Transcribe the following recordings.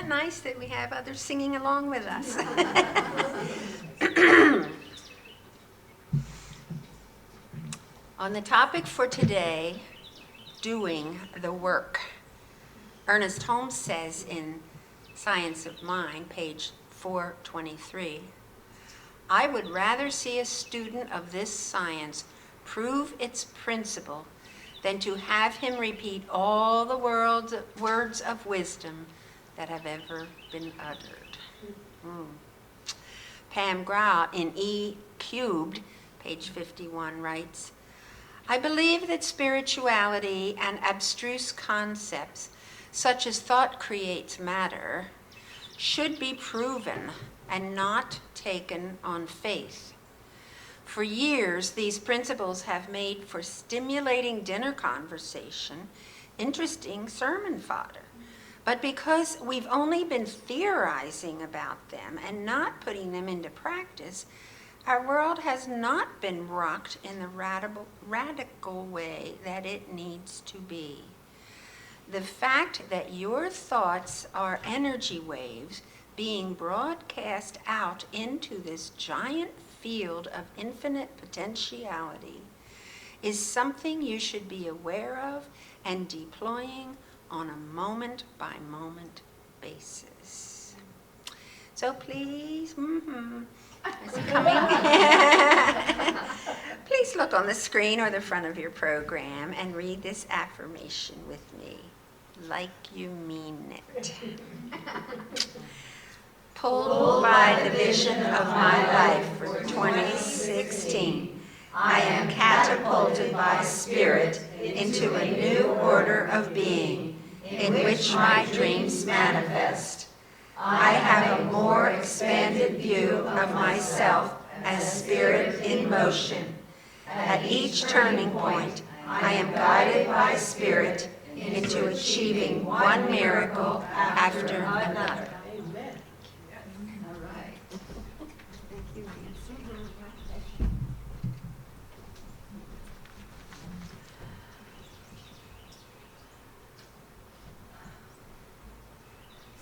that nice that we have others singing along with us? On the topic for today, doing the work. Ernest Holmes says in Science of Mind, page 423, I would rather see a student of this science prove its principle than to have him repeat all the words of wisdom that have ever been uttered. Pam Grout in E Cubed, page 51, writes, I believe that spirituality and abstruse concepts, such as thought creates matter, should be proven and not taken on faith. For years, these principles have made for stimulating dinner conversation, interesting sermon fodder. But because we've only been theorizing about them and not putting them into practice, our world has not been rocked in the radical way that it needs to be. The fact that your thoughts are energy waves being broadcast out into this giant field of infinite potentiality is something you should be aware of and deploying on a moment-by-moment basis. So please, is it coming? Please look on the screen or the front of your program and read this affirmation with me, like you mean it. Pulled by the vision of my life for 2016, I am catapulted by spirit into a new order of being in which my dreams manifest. I have a more expanded view of myself as spirit in motion. At each turning point, I am guided by spirit into achieving one miracle after another.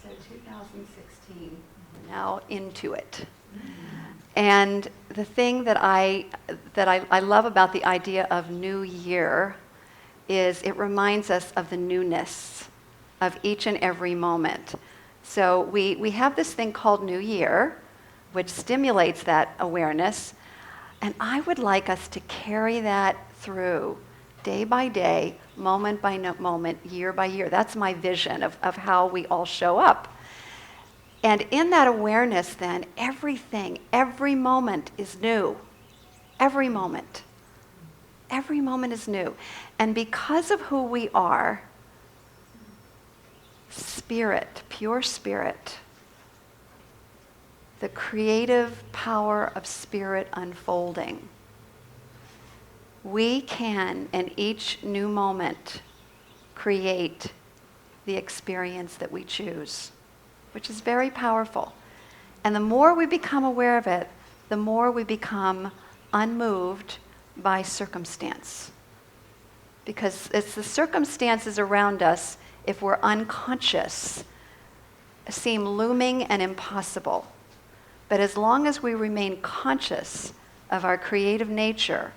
So 2016, now into it. And the thing that I love about the idea of New Year is it reminds us of the newness of each and every moment. So we have this thing called New Year, which stimulates that awareness, and I would like us to carry that through day by day, moment by moment, year by year. That's my vision of how we all show up. And in that awareness then, everything, every moment is new. Every moment. Every moment is new. And because of who we are, spirit, pure spirit, the creative power of spirit unfolding, we can, in each new moment, create the experience that we choose, which is very powerful. And the more we become aware of it, the more we become unmoved by circumstance. Because it's the circumstances around us, if we're unconscious, seem looming and impossible. But as long as we remain conscious of our creative nature,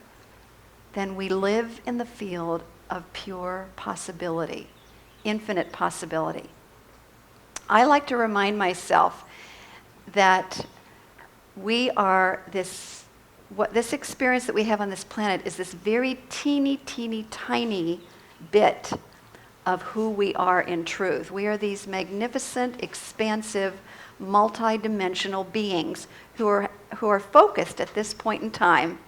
then we live in the field of pure possibility, infinite possibility. I like to remind myself that we are this experience that we have on this planet is this very teeny, tiny bit of who we are in truth. We are these magnificent, expansive, multi-dimensional beings who are focused at this point in time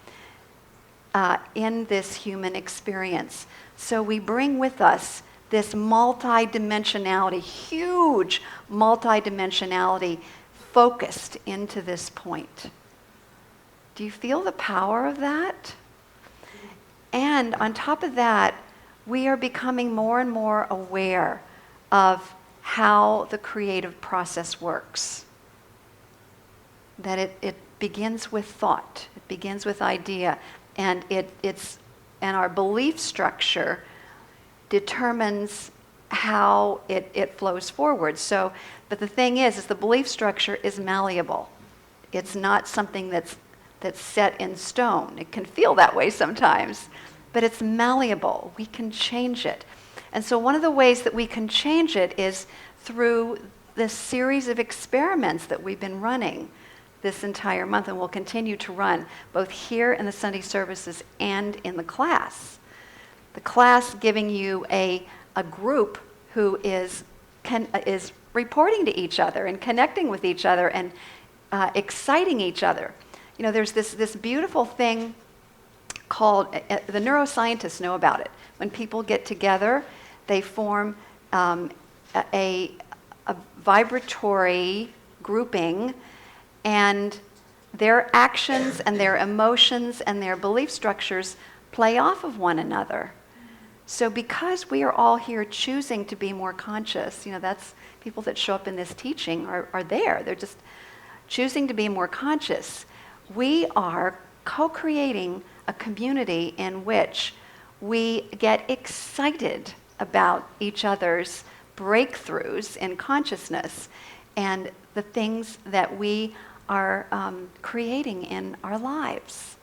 in this human experience. So we bring with us this multi-dimensionality, huge multi-dimensionality focused into this point. Do you feel the power of that? And on top of that, we are becoming more and more aware of how the creative process works. That it begins with thought, it begins with idea, and our belief structure determines how it flows forward. So, but the thing is the belief structure is malleable. It's not something that's set in stone. It can feel that way sometimes, but it's malleable. We can change it. And so one of the ways that we can change it is through this series of experiments that we've been running this entire month and will continue to run, both here in the Sunday services and in the class. The class giving you a group who is reporting to each other and connecting with each other and exciting each other. You know, there's this beautiful thing called, the neuroscientists know about it. When people get together, they form a vibratory grouping, and their actions and their emotions and their belief structures play off of one another. So because we are all here choosing to be more conscious, you know, that's people that show up in this teaching are there. They're just choosing to be more conscious. We are co-creating a community in which we get excited about each other's breakthroughs in consciousness and the things that we are creating in our lives.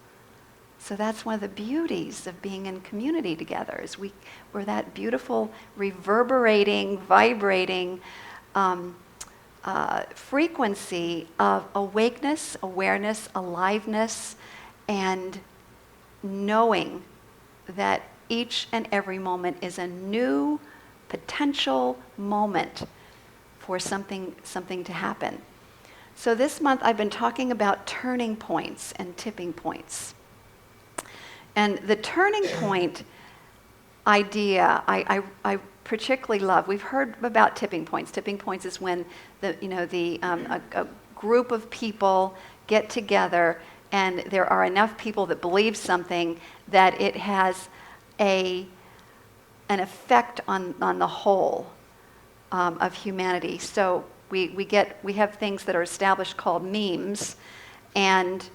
So that's one of the beauties of being in community together, is we're that beautiful, reverberating, vibrating frequency of awakeness, awareness, aliveness, and knowing that each and every moment is a new potential moment for something to happen. So this month I've been talking about turning points and tipping points. And the turning point idea I particularly love. We've heard about tipping points. Tipping points is when a group of people get together and there are enough people that believe something that it has an effect on the whole of humanity. So we have things that are established called memes, and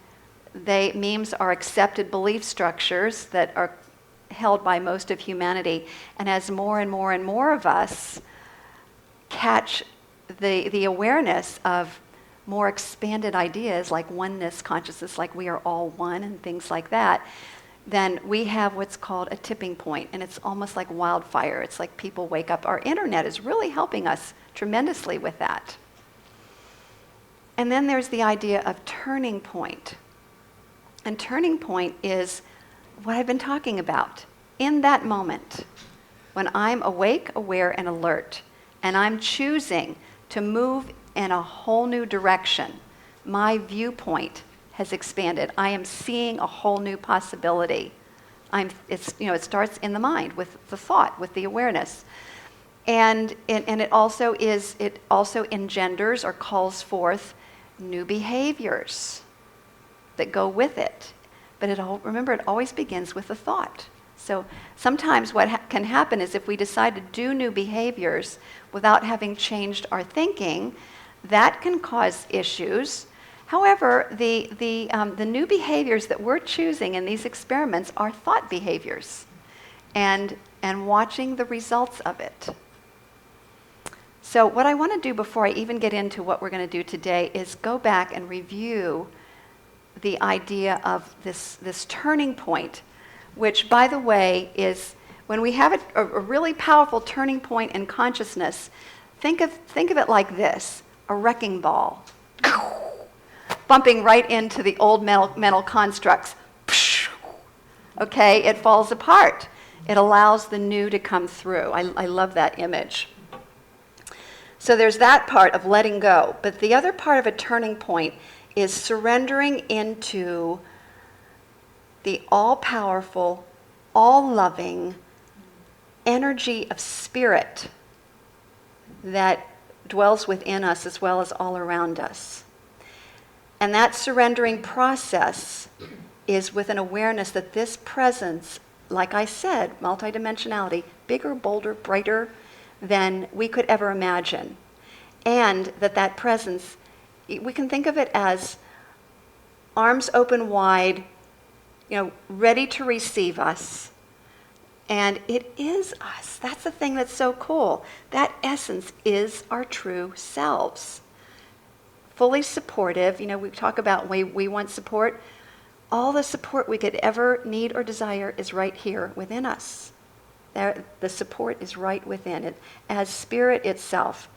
memes are accepted belief structures that are held by most of humanity. And as more and more and more of us catch the awareness of more expanded ideas like oneness consciousness, like we are all one and things like that, then we have what's called a tipping point, and it's almost like wildfire. It's like people wake up. Our internet is really helping us tremendously with that. And then there's the idea of turning point. And turning point is what I've been talking about. In that moment, when I'm awake, aware, and alert, and I'm choosing to move in a whole new direction, my viewpoint has expanded. I am seeing a whole new possibility. It starts in the mind with the thought, with the awareness. And it also engenders or calls forth new behaviors that go with it. But remember, it always begins with a thought. So sometimes what can happen is if we decide to do new behaviors without having changed our thinking, that can cause issues. However, the new behaviors that we're choosing in these experiments are thought behaviors, and watching the results of it. So what I want to do before I even get into what we're going to do today is go back and review the idea of this turning point, which, by the way, is when we have a really powerful turning point in consciousness. Think of it like this: a wrecking ball bumping right into the old mental constructs. Okay, it falls apart. It allows the new to come through. I love that image. So there's that part of letting go. But the other part of a turning point is surrendering into the all-powerful, all-loving energy of spirit that dwells within us as well as all around us. And that surrendering process is with an awareness that this presence, like I said, multidimensionality, bigger, bolder, brighter than we could ever imagine. And that presence, we can think of it as arms open wide, ready to receive us, And it is us. That's the thing that's so cool. That essence is our true selves. Fully supportive. You know, we talk about we want support. All the support we could ever need or desire is right here within us. The support is right within it as spirit itself.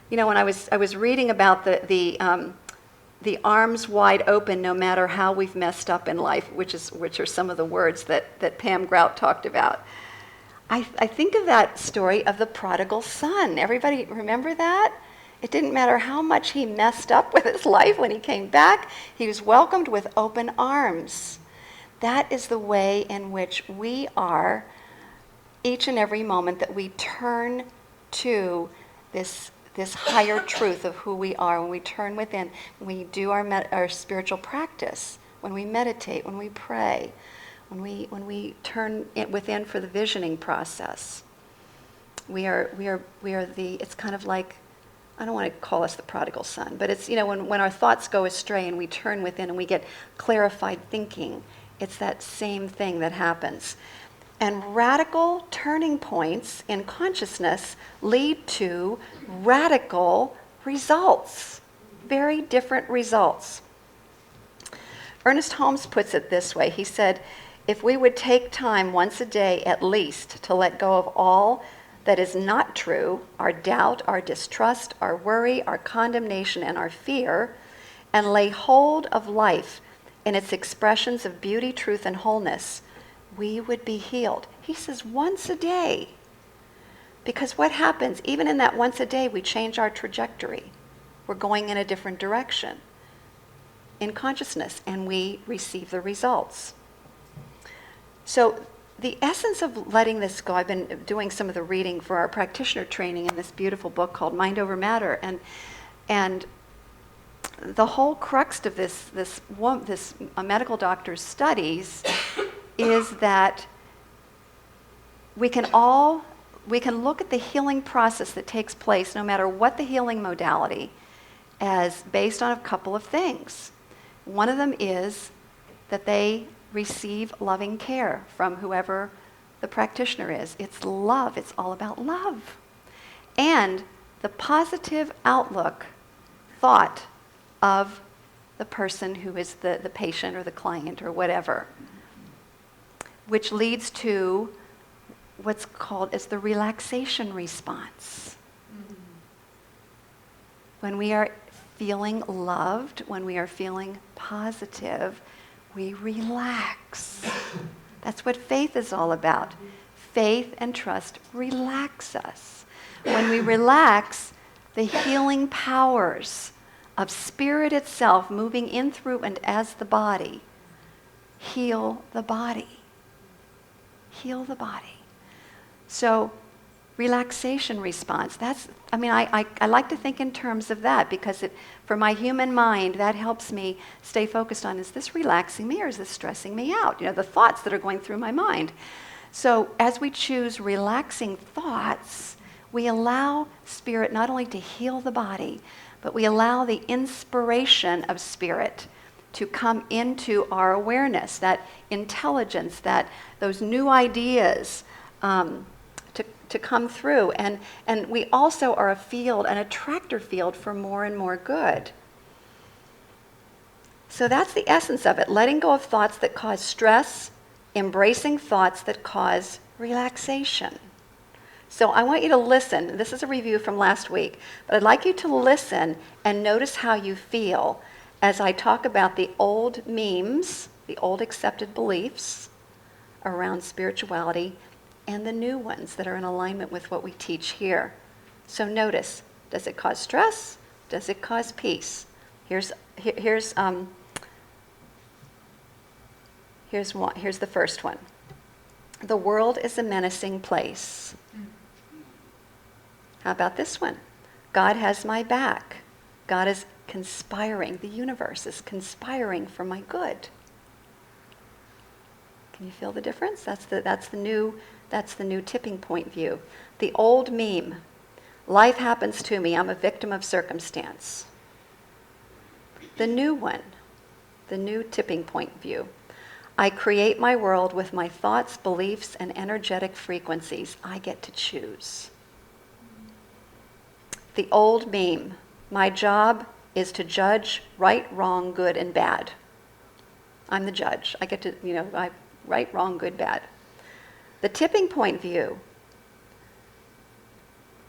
You know, when I was reading about the arms wide open, no matter how we've messed up in life, which are some of the words that Pam Grout talked about. I think of that story of the prodigal son. Everybody remember that? It didn't matter how much he messed up with his life. When he came back, he was welcomed with open arms. That is the way in which we are each and every moment that we turn to this higher truth of who we are, when we turn within, when we do our spiritual practice, when we meditate, when we pray, when we turn it within for the visioning process. We are it's kind of like, I don't want to call us the prodigal son, but it's, you know, when our thoughts go astray and we turn within and we get clarified thinking, it's that same thing that happens. And radical turning points in consciousness lead to radical results, very different results. Ernest Holmes puts it this way. He said, if we would take time once a day at least to let go of all that is not true, our doubt, our distrust, our worry, our condemnation, and our fear, and lay hold of life in its expressions of beauty, truth, and wholeness, we would be healed. He says once a day. Because what happens, even in that once a day, we change our trajectory. We're going in a different direction in consciousness, and we receive the results. So the essence of letting this go, I've been doing some of the reading for our practitioner training in this beautiful book called Mind Over Matter, and the whole crux of this medical doctor's studies is that we can look at the healing process that takes place, no matter what the healing modality, as based on a couple of things. One of them is that they receive loving care from whoever the practitioner is. It's love. It's all about love. And the positive outlook, thought of the person who is the patient or the client or whatever, which leads to what's called as the relaxation response. Mm-hmm. When we are feeling loved, when we are feeling positive, we relax. That's what faith is all about. Faith and trust relax us. When we relax, the healing powers of spirit itself moving in through and as the body heal the body. Heal the body. So relaxation response, I like to think in terms of that, because for my human mind, that helps me stay focused on, is this relaxing me or is this stressing me out? You know, the thoughts that are going through my mind. So as we choose relaxing thoughts, we allow spirit not only to heal the body, but we allow the inspiration of spirit to come into our awareness, that intelligence, those new ideas, to come through. And we also are an attractor field for more and more good. So that's the essence of it, letting go of thoughts that cause stress, embracing thoughts that cause relaxation. So I want you to listen. This is a review from last week, but I'd like you to listen and notice how you feel as I talk about the old memes, the old accepted beliefs around spirituality, and the new ones that are in alignment with what we teach here. So notice, does it cause stress? Does it cause peace? Here's the first one. The world is a menacing place. How about this one? God has my back. God is conspiring. The universe is conspiring for my good. Can you feel the difference? That's the new tipping point view. The old meme. Life happens to me. I'm a victim of circumstance. The new one. The new tipping point view. I create my world with my thoughts, beliefs, and energetic frequencies. I get to choose. The old meme, my job is to judge right, wrong, good, and bad. I'm the judge. I get to, right, wrong, good, bad. The tipping point view,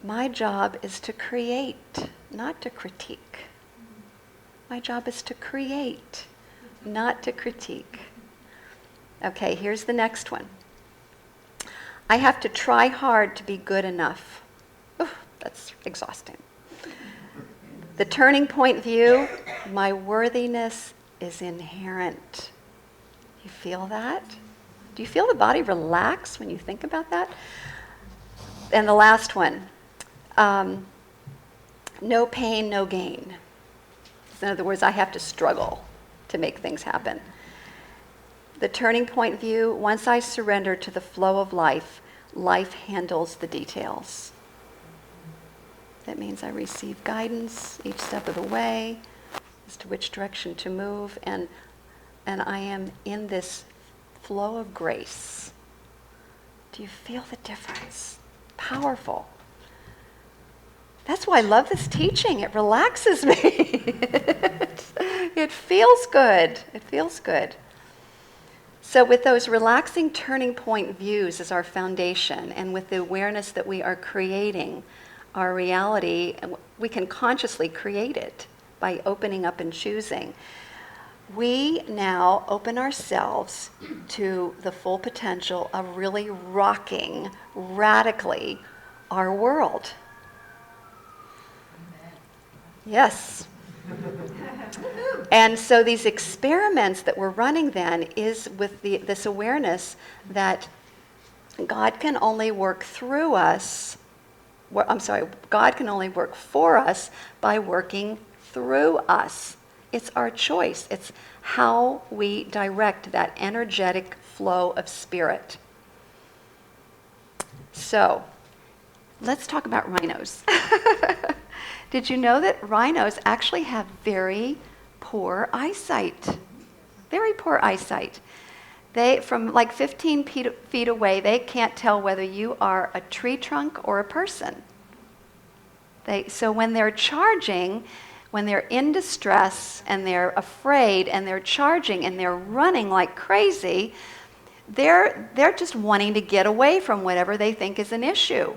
my job is to create, not to critique. My job is to create, not to critique. Okay, here's the next one. I have to try hard to be good enough. Oof, that's exhausting. The turning point view, my worthiness is inherent. You feel that? Do you feel the body relax when you think about that? And the last one, no pain, no gain. In other words, I have to struggle to make things happen. The turning point view, once I surrender to the flow of life, life handles the details. That means I receive guidance each step of the way as to which direction to move, and I am in this flow of grace. Do you feel the difference? Powerful. That's why I love this teaching. It relaxes me. It feels good. It feels good. So with those relaxing turning point views as our foundation, and with the awareness that we are creating our reality, we can consciously create it by opening up and choosing. We now open ourselves to the full potential of really rocking radically our world. Yes. And so these experiments that we're running then is with this awareness that God can only work through us. God can only work for us by working through us. It's our choice. It's how we direct that energetic flow of spirit. So, let's talk about rhinos. Did you know that rhinos actually have very poor eyesight? Very poor eyesight. They, from like 15 feet away, they can't tell whether you are a tree trunk or a person. So when they're charging, when they're in distress and they're afraid and they're charging and they're running like crazy, they're just wanting to get away from whatever they think is an issue.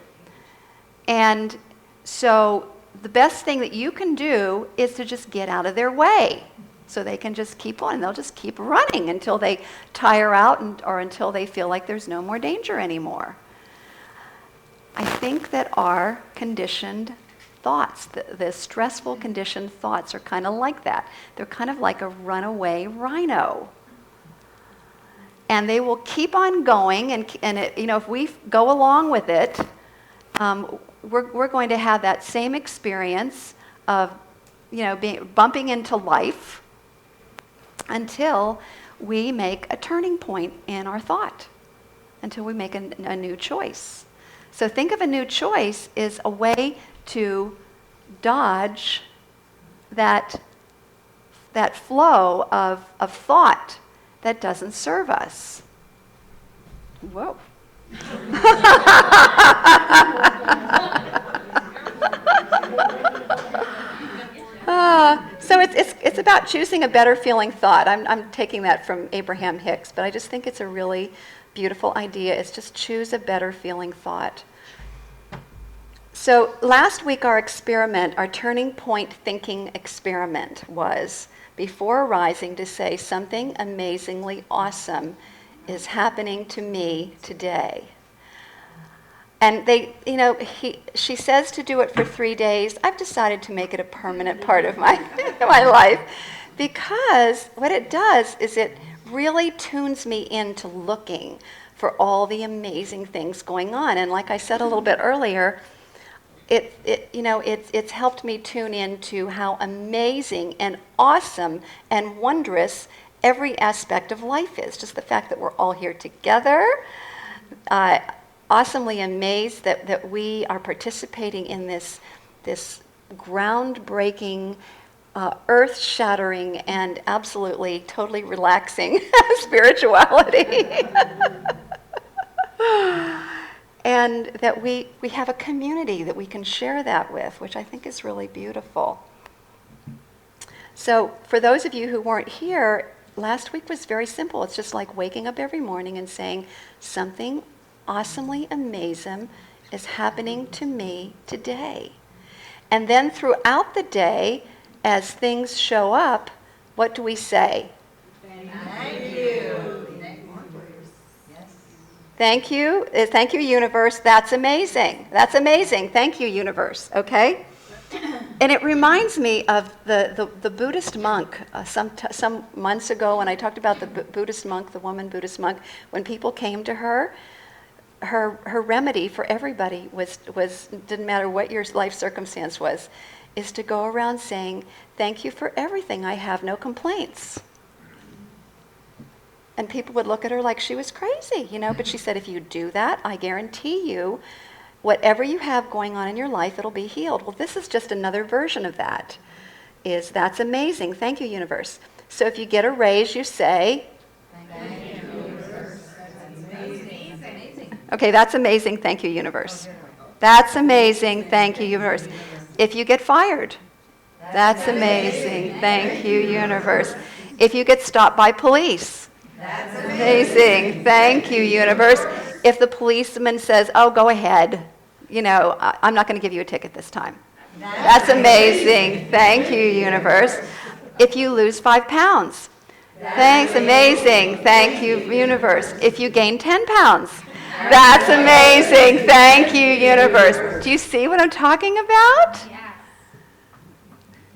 And so the best thing that you can do is to just get out of their way so they can just keep on. They'll just keep running until they tire out or until they feel like there's no more danger anymore. I think that our conditioned thoughts, the stressful conditioned thoughts are kind of like that. They're kind of like a runaway rhino. And they will keep on going, and it, if we go along with it, we're going to have that same experience of, bumping into life until we make a turning point in our thought, until we make a new choice. So think of a new choice as a way to dodge that flow of thought that doesn't serve us. Whoa. So it's about choosing a better feeling thought. I'm taking that from Abraham Hicks, but I just think it's a really beautiful idea. It's just choose a better feeling thought. So last week our turning point thinking experiment was, before arising, to say something amazingly awesome is happening to me today. And she says to do it for 3 days. I've decided to make it a permanent part of my life, because what it does is it really tunes me into looking for all the amazing things going on. And like I said a little bit earlier, it's helped me tune into how amazing and awesome and wondrous every aspect of life is. Just the fact that we're all here together, awesomely amazed that we are participating in this groundbreaking earth-shattering and absolutely totally relaxing spirituality. And that we have a community that we can share that with, which I think is really beautiful. So for those of you who weren't here, last week was very simple. It's just like waking up every morning and saying, something awesomely amazing is happening to me today. And then throughout the day, as things show up, what do we say? Thank you. Thank you. Thank you, universe. That's amazing. That's amazing. Thank you, universe. Okay? And it reminds me of the Buddhist monk some months ago when I talked about the Buddhist monk, the woman Buddhist monk. When people came to her remedy for everybody was didn't matter what your life circumstance was, is to go around saying, thank you for everything. I have no complaints. And people would look at her like she was crazy, but she said, if you do that, I guarantee you, whatever you have going on in your life, it'll be healed. Well, this is just another version of that. That's amazing. Thank you, universe. So if you get a raise, you say, Thank you, universe. That's amazing. Okay, that's amazing. Thank you, universe. That's amazing. Thank you, universe. If you get fired, that's amazing. Thank you, universe. If you get stopped by police, That's amazing. Thank you, universe. If the policeman says, oh, go ahead, I'm not going to give you a ticket this time. That's amazing. Thank you, universe. If you lose 5 pounds, thanks, amazing. Thank you, universe. If you gain 10 pounds, that's amazing. Thank you, universe. Do you see what I'm talking about?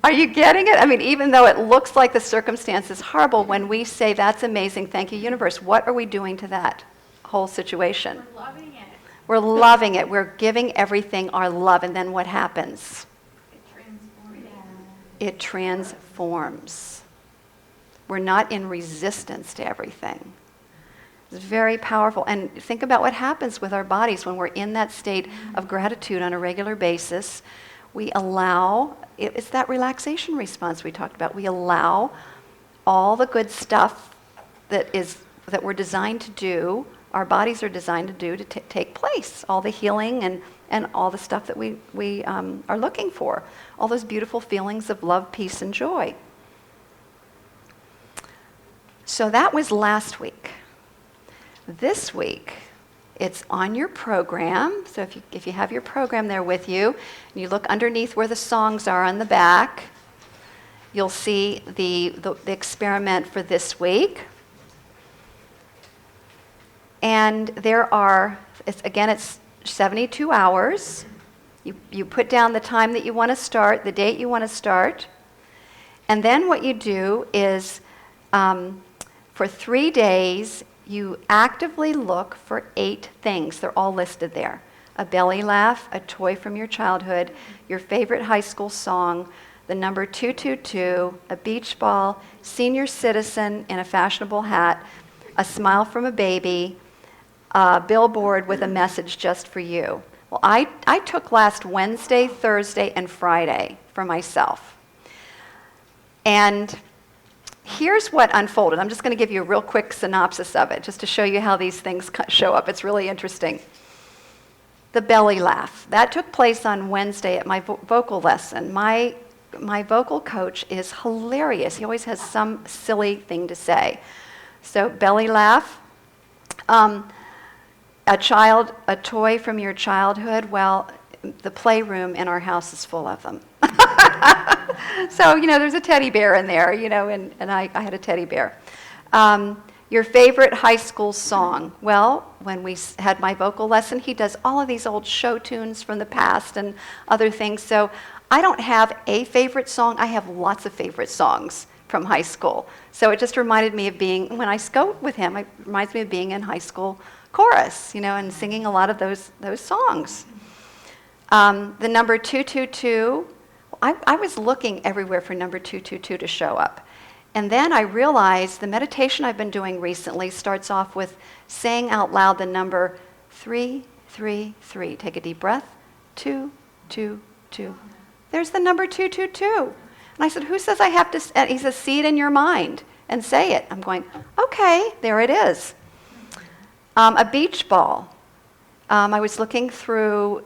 Are you getting it? I mean, even though it looks like the circumstance is horrible, when we say, that's amazing, thank you, universe, what are we doing to that whole situation? We're loving it. We're loving it. We're giving everything our love. And then what happens? It transforms. It transforms. We're not in resistance to everything. It's very powerful. And think about what happens with our bodies when we're in that state of gratitude on a regular basis. We allow, it's that relaxation response we talked about. We allow all the good stuff that we're designed to do, our bodies are designed to do, to take place. All the healing and all the stuff that we are looking for. All those beautiful feelings of love, peace, and joy. So that was last week. This week, it's on your program. So if you have your program there with you, and you look underneath where the songs are on the back, you'll see the experiment for this week. And it's 72 hours. You put down the time that you want to start, the date you want to start. And then what you do is, for 3 days, you actively look for 8 things. They're all listed there. A belly laugh, a toy from your childhood, your favorite high school song, the number 222, a beach ball, senior citizen in a fashionable hat, a smile from a baby, a billboard with a message just for you. Well, I took last Wednesday, Thursday, and Friday for myself. And here's what unfolded. I'm just going to give you a real quick synopsis of it, just to show you how these things show up. It's really interesting. The belly laugh. That took place on Wednesday at my vocal lesson. My vocal coach is hilarious. He always has some silly thing to say. So belly laugh. A toy from your childhood. Well, the playroom in our house is full of them. So, there's a teddy bear in there, and I had a teddy bear. Your favorite high school song. Well, when we had my vocal lesson, he does all of these old show tunes from the past and other things. So I don't have a favorite song. I have lots of favorite songs from high school. So it just reminded me of when I go with him, it reminds me of being in high school chorus, and singing a lot of those songs. The number 222, I was looking everywhere for number 222 to show up. And then I realized the meditation I've been doing recently starts off with saying out loud the number 333. Take a deep breath. 222. There's the number 222. And I said, who says I have to, and he says, see it in your mind and say it. I'm going, okay, there it is. A beach ball. I was looking through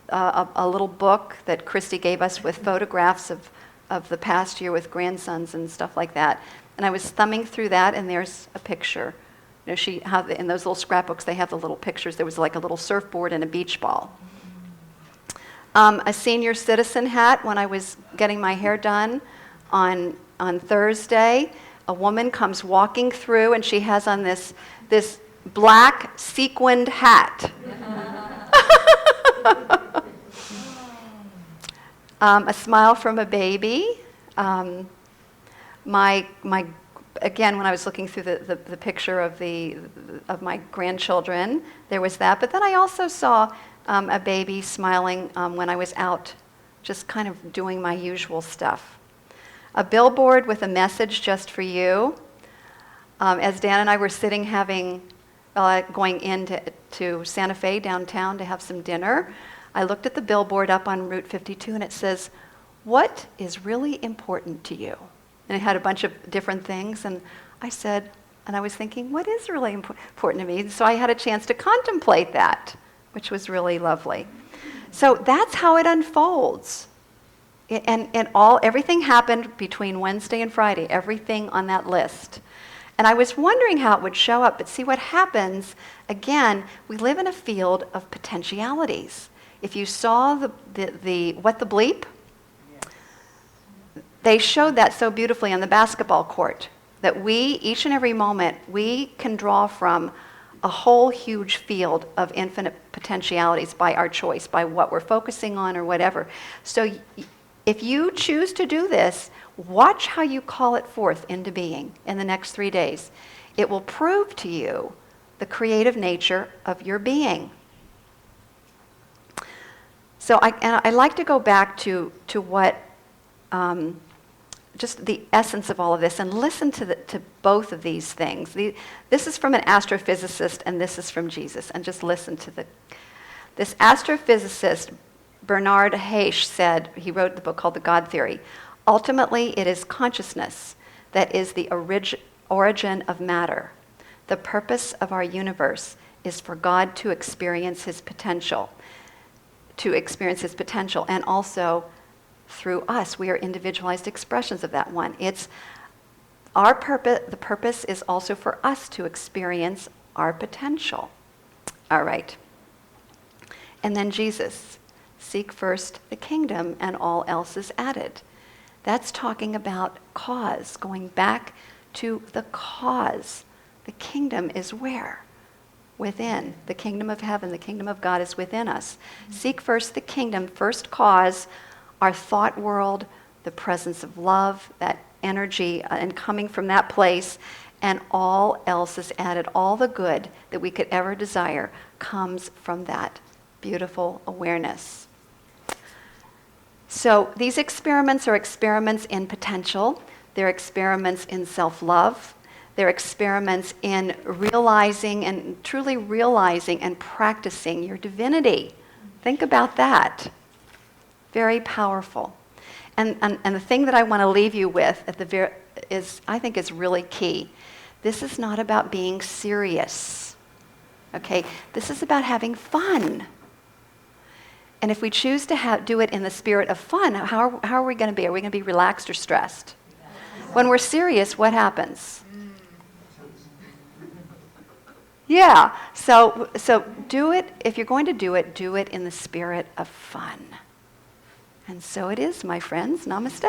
a little book that Christy gave us with photographs of the past year with grandsons and stuff like that. And I was thumbing through that, and there's a picture. You know, in those little scrapbooks, they have the little pictures. There was like a little surfboard and a beach ball. A senior citizen hat when I was getting my hair done on Thursday. A woman comes walking through, and she has on this black sequined hat. A smile from a baby. Again, when I was looking through the picture of my grandchildren, there was that. But then I also saw a baby smiling when I was out, just kind of doing my usual stuff. A billboard with a message just for you. As Dan and I were sitting going into Santa Fe downtown to have some dinner, I looked at the billboard up on Route 52, and it says, "What is really important to you?" And it had a bunch of different things, and I said, and I was thinking, what is really important to me? So I had a chance to contemplate that, which was really lovely. So that's how it unfolds. And everything happened between Wednesday and Friday, everything on that list. And I was wondering how it would show up, but see what happens, again, we live in a field of potentialities. If you saw the what the bleep, they showed that so beautifully on the basketball court, that each and every moment, we can draw from a whole huge field of infinite potentialities by our choice, by what we're focusing on or whatever. So if you choose to do this, watch how you call it forth into being in the next 3 days. It will prove to you the creative nature of your being. So I like to go back to what, just the essence of all of this, and listen to both of these things. This is from an astrophysicist, and this is from Jesus, and just listen to this astrophysicist, Bernard Heisch, said, he wrote the book called The God Theory, ultimately it is consciousness that is the origin of matter. The purpose of our universe is for God to experience his potential, and also through us, we are individualized expressions of that one. It's our purpose. The purpose is also for us to experience our potential. All right. And then Jesus, seek first the kingdom and all else is added. That's talking about cause, going back to the cause. The kingdom is where? Within. The kingdom of heaven, the kingdom of God is within us. Seek first the kingdom, first cause, our thought world, the presence of love, that energy, and coming from that place, and all else is added. All the good that we could ever desire comes from that beautiful awareness. So these experiments are experiments in potential. They're experiments in self-love. They're experiments in realizing and truly realizing and practicing your divinity. Think about that. Very powerful. And the thing that I want to leave you with I think is really key. This is not about being serious. Okay? This is about having fun. And if we choose to do it in the spirit of fun, how are we going to be? Are we going to be relaxed or stressed? When we're serious, what happens? Yeah. So do it. If you're going to do it in the spirit of fun. And so it is, my friends. Namaste.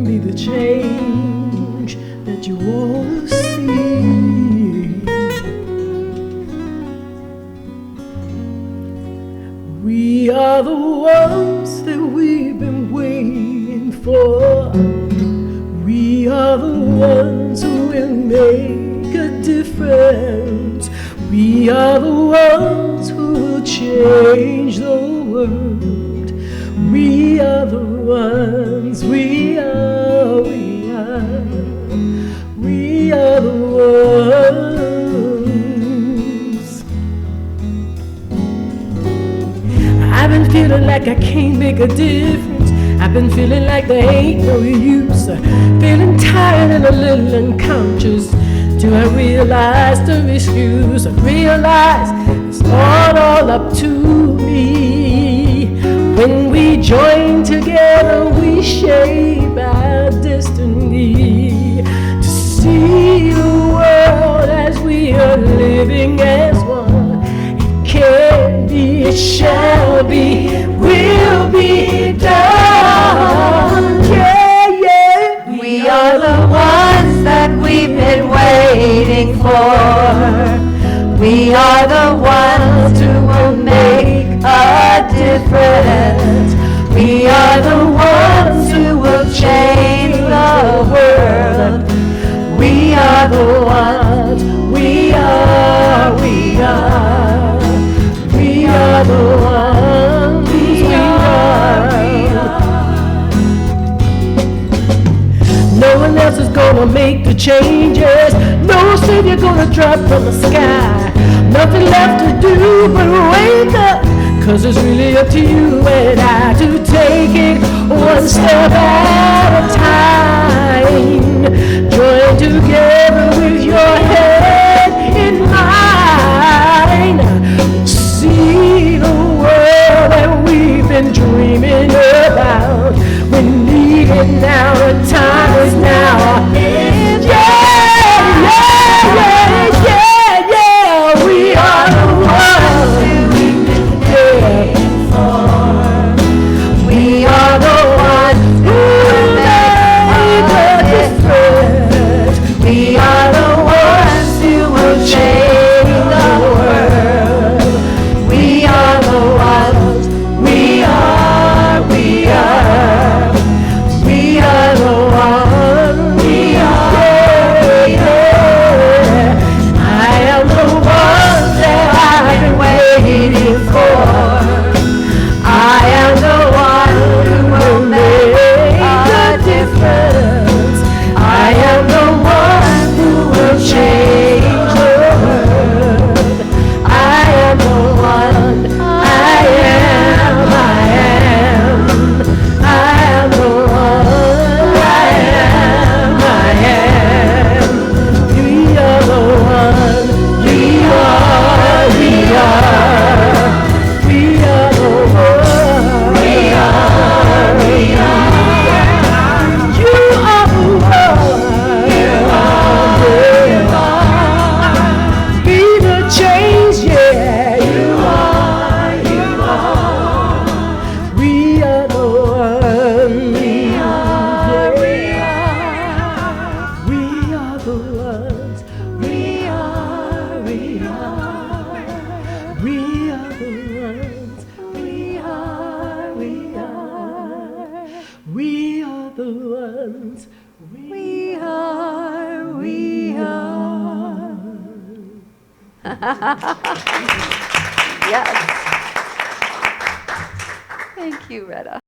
Be the change that you want to see. We are the ones that we've been waiting for. We are the ones ones who will make a difference. We are the ones who will change the world. We are the ones, we are the ones. I've been feeling like I can't make a difference. I've been feeling like there ain't no use. Feeling tired and a little unconscious till I realize the excuse. I realize it's all up to me. When we join together, we shape our destiny. To see the world as we are living as one. It can be, it shall be, will be done. Yeah, yeah. We are the ones that we've been waiting for. We are the ones who will make a difference. We are the ones who will change the world. We are the ones, we are the ones, we are. No one else is gonna make the changes. No savior gonna drop from the sky. Nothing left to do but wake up. 'Cause it's really up to you and I to take it one step at a time. Join together with your head in mine. See the world that we've been dreaming about. We need it now, the time is now. Yeah, yeah, yeah, yeah, yeah. We are the ones we've been waiting for. We are the ones who make a difference. We are the ones who will change the world. We are the ones, we are the ones, we are, yeah. I am the one that I've been waiting for. I am the one who will make a difference. I am the one who will change the world. I am the one, I am the one, I am. We are the one, we are the one, you are the one, be the change, yeah, you are, we are the one, we are the ones, we are the ones, we are the ones, we are the ones, we are. Yes. Thank you, Retta.